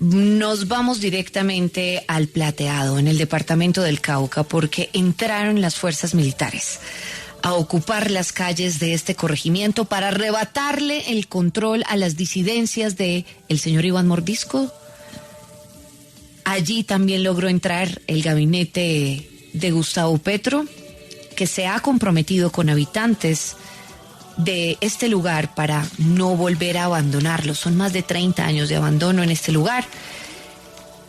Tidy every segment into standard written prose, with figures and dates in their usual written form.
Nos vamos directamente al Plateado, en el departamento del Cauca, porque entraron las fuerzas militares a ocupar las calles de este corregimiento para arrebatarle el control a las disidencias de el señor Iván Mordisco. Allí también logró entrar el gabinete de Gustavo Petro, que se ha comprometido con habitantes de este lugar para no volver a abandonarlo. Son más de 30 años de abandono en este lugar.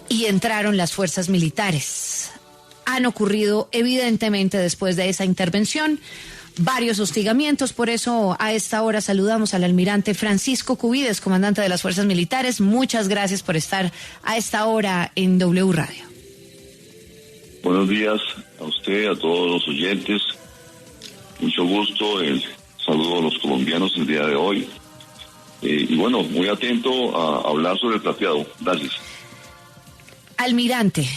Y entraron las fuerzas militares. Han ocurrido, evidentemente, después de esa intervención, varios hostigamientos. Por eso, a esta hora saludamos al almirante Francisco Cubides, comandante de las fuerzas militares. Muchas gracias por estar a esta hora en W Radio. Buenos días a usted, a todos los oyentes. Mucho gusto. Saludo a los colombianos el día de hoy. Y bueno, muy atento a hablar sobre el Plateado. Gracias. Almirante,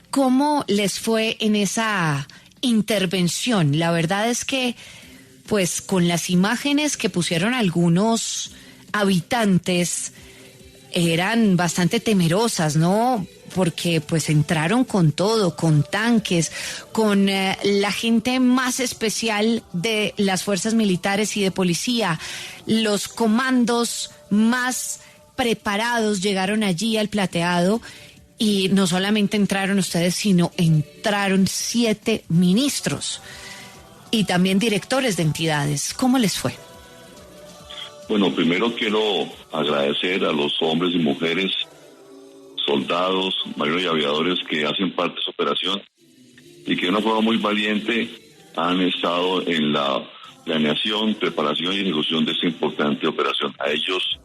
¿cómo les fue en esa intervención? La verdad es que, pues, con las imágenes que pusieron algunos habitantes, eran bastante temerosas, ¿no? Porque pues entraron con todo, con tanques, con la gente más especial de las fuerzas militares y de policía. Los comandos más preparados llegaron allí al Plateado y no solamente entraron ustedes, sino entraron 7 ministros y también directores de entidades. ¿Cómo les fue? Bueno, primero quiero agradecer a los hombres y mujeres, soldados, marinos y aviadores que hacen parte de esa operación y que de una forma muy valiente han estado en la planeación, preparación y ejecución de esta importante operación. A ellos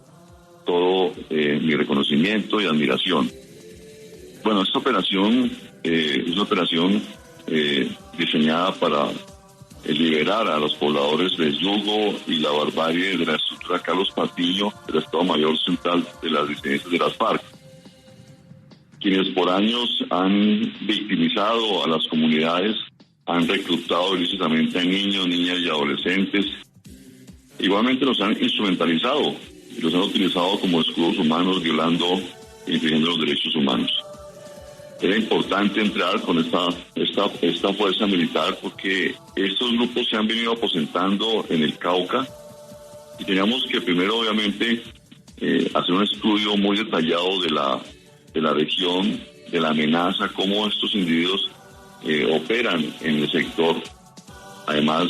todo mi reconocimiento y admiración. Bueno, esta operación es una operación diseñada para liberar a los pobladores del yugo y la barbarie de la estructura Carlos Patiño, del Estado Mayor Central de las disidencias de las FARC, quienes por años han victimizado a las comunidades, han reclutado ilícitamente a niños, niñas y adolescentes. Igualmente los han instrumentalizado y los han utilizado como escudos humanos, violando e infringiendo los derechos humanos. Era importante entrar con esta fuerza militar porque estos grupos se han venido aposentando en el Cauca y teníamos que primero, obviamente, hacer un estudio muy detallado de la región, de la amenaza, cómo estos individuos operan en el sector. Además,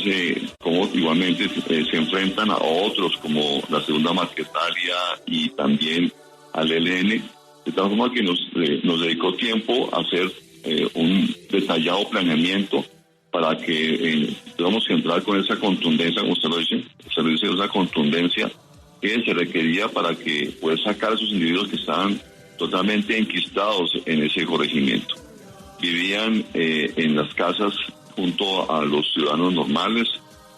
cómo igualmente se enfrentan a otros como la Segunda Marquetalia y también al ELN. De tal forma que nos dedicó tiempo a hacer un detallado planeamiento para que podamos entrar con esa contundencia, como usted lo dice, esa contundencia que se requería para que poder sacar a esos individuos que estaban totalmente enquistados en ese corregimiento. Vivían en las casas junto a los ciudadanos normales,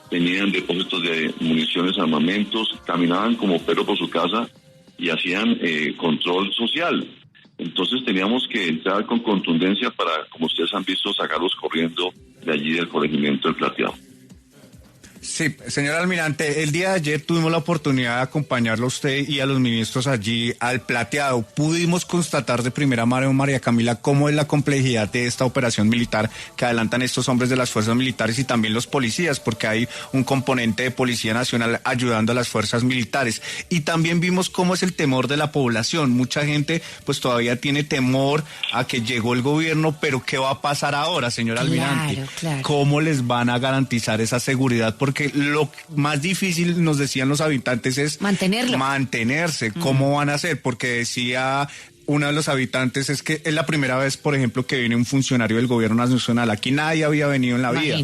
tenían depósitos de municiones, armamentos, caminaban como perros por su casa y hacían control social. Entonces teníamos que entrar con contundencia para, como ustedes han visto, sacarlos corriendo de allí del corregimiento del Plateado. Sí, señor almirante, el día de ayer tuvimos la oportunidad de acompañarlo a usted y a los ministros allí al Plateado. Pudimos constatar de primera mano, María Camila, cómo es la complejidad de esta operación militar que adelantan estos hombres de las fuerzas militares y también los policías, porque hay un componente de Policía Nacional ayudando a las fuerzas militares. Y también vimos cómo es el temor de la población. Mucha gente pues todavía tiene temor a que llegó el gobierno, pero ¿qué va a pasar ahora, señor almirante? Claro. ¿Cómo les van a garantizar esa seguridad? Porque lo más difícil, nos decían los habitantes, es mantenerse. ¿Cómo van a hacer? Porque decía uno de los habitantes, es que es la primera vez, por ejemplo, que viene un funcionario del gobierno nacional. Aquí nadie había venido en la vida.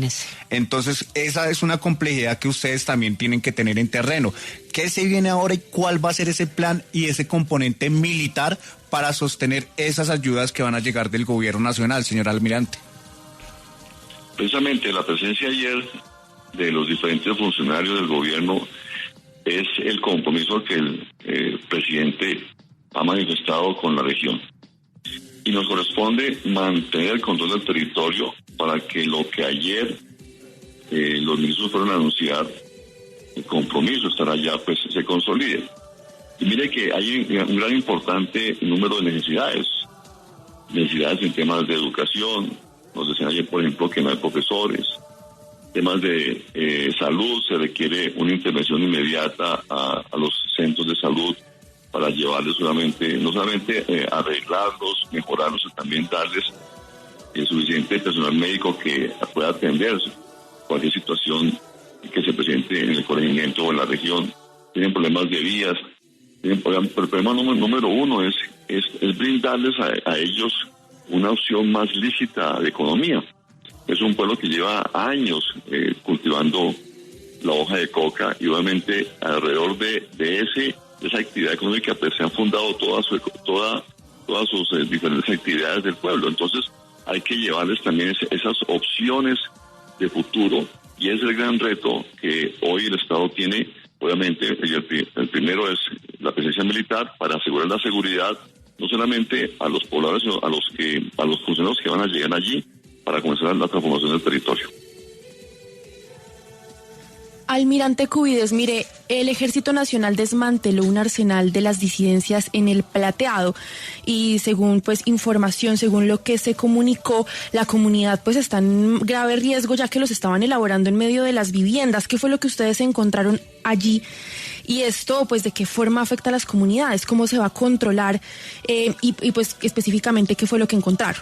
Entonces, esa es una complejidad que ustedes también tienen que tener en terreno. ¿Qué se viene ahora y cuál va a ser ese plan y ese componente militar para sostener esas ayudas que van a llegar del gobierno nacional, señor almirante? Precisamente la presencia ayer de los diferentes funcionarios del gobierno es el compromiso que el presidente ha manifestado con la región. Y nos corresponde mantener el control del territorio para que lo que ayer los ministros fueron a anunciar, el compromiso estará ya, pues se consolide. Y mire que hay un gran importante número de necesidades en temas de educación. Nos decían ayer, por ejemplo, que no hay profesores. Temas de salud, se requiere una intervención inmediata a los centros de salud para llevarles no solamente arreglarlos, mejorarlos, y también darles suficiente personal médico que pueda atender cualquier situación que se presente en el corregimiento o en la región. Tienen problemas de vías, pero el problema número uno es brindarles a ellos una opción más lícita de economía. Es un pueblo que lleva años cultivando la hoja de coca, y obviamente alrededor de esa actividad económica pues se han fundado todas sus diferentes actividades del pueblo. Entonces hay que llevarles también esas opciones de futuro, y es el gran reto que hoy el Estado tiene. Obviamente el primero es la presencia militar para asegurar la seguridad no solamente a los pobladores, sino a los funcionarios que van a llegar allí para comenzar la transformación del territorio. Almirante Cubides, mire, el Ejército Nacional desmanteló un arsenal de las disidencias en el Plateado, y según información, según lo que se comunicó, la comunidad está en grave riesgo, ya que los estaban elaborando en medio de las viviendas. ¿Qué fue lo que ustedes encontraron allí? Y esto, ¿de qué forma afecta a las comunidades? ¿Cómo se va a controlar? Y específicamente, ¿qué fue lo que encontraron?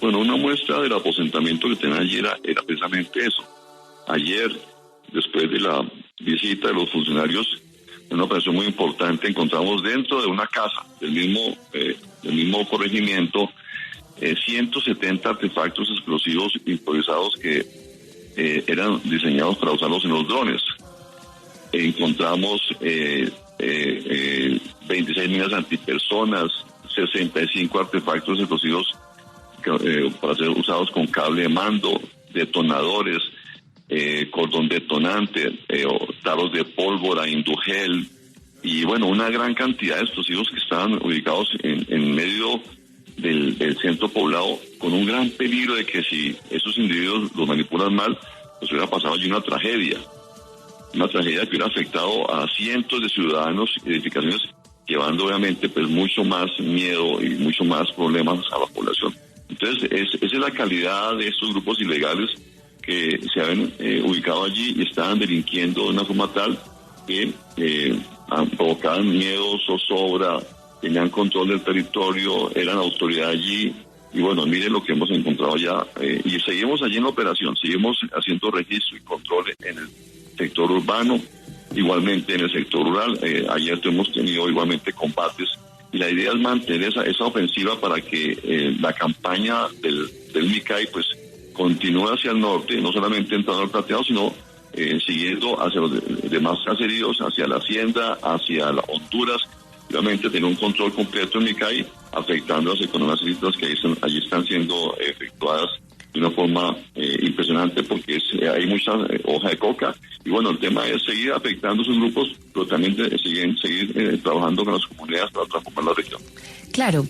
Bueno, una muestra del aposentamiento que tenían ayer era precisamente eso. Ayer, después de la visita de los funcionarios, en una operación muy importante, encontramos dentro de una casa del mismo corregimiento 170 artefactos explosivos improvisados que eran diseñados para usarlos en los drones. Encontramos 26 minas antipersonas, 65 artefactos explosivos para ser usados con cable de mando, detonadores, cordón detonante, taros de pólvora, indugel, y bueno, una gran cantidad de explosivos que estaban ubicados en medio del centro poblado, con un gran peligro de que si esos individuos los manipulan mal, pues hubiera pasado allí una tragedia que hubiera afectado a cientos de ciudadanos y edificaciones, llevando obviamente mucho más miedo y mucho más problemas a la población. Entonces, esa es la calidad de estos grupos ilegales que se habían ubicado allí y estaban delinquiendo de una forma tal que provocaban miedo, zozobra, tenían control del territorio, eran autoridad allí. Y bueno, miren lo que hemos encontrado ya. Y seguimos allí en la operación, seguimos haciendo registro y control en el sector urbano, igualmente en el sector rural. Ayer hemos tenido igualmente combates, y la idea es mantener esa ofensiva para que la campaña del MICAI continúe hacia el norte, no solamente entrando al Plateado, sino siguiendo hacia los demás caseríos, hacia la hacienda, hacia la Honduras. Obviamente tener un control completo en MICAI, afectando las economías ilícitas que allí están siendo efectuadas de una forma impresionante, porque hay mucha hoja de coca. Y bueno, el tema es seguir afectando esos grupos, pero también seguir trabajando con las comunidades para transformar la región. Claro,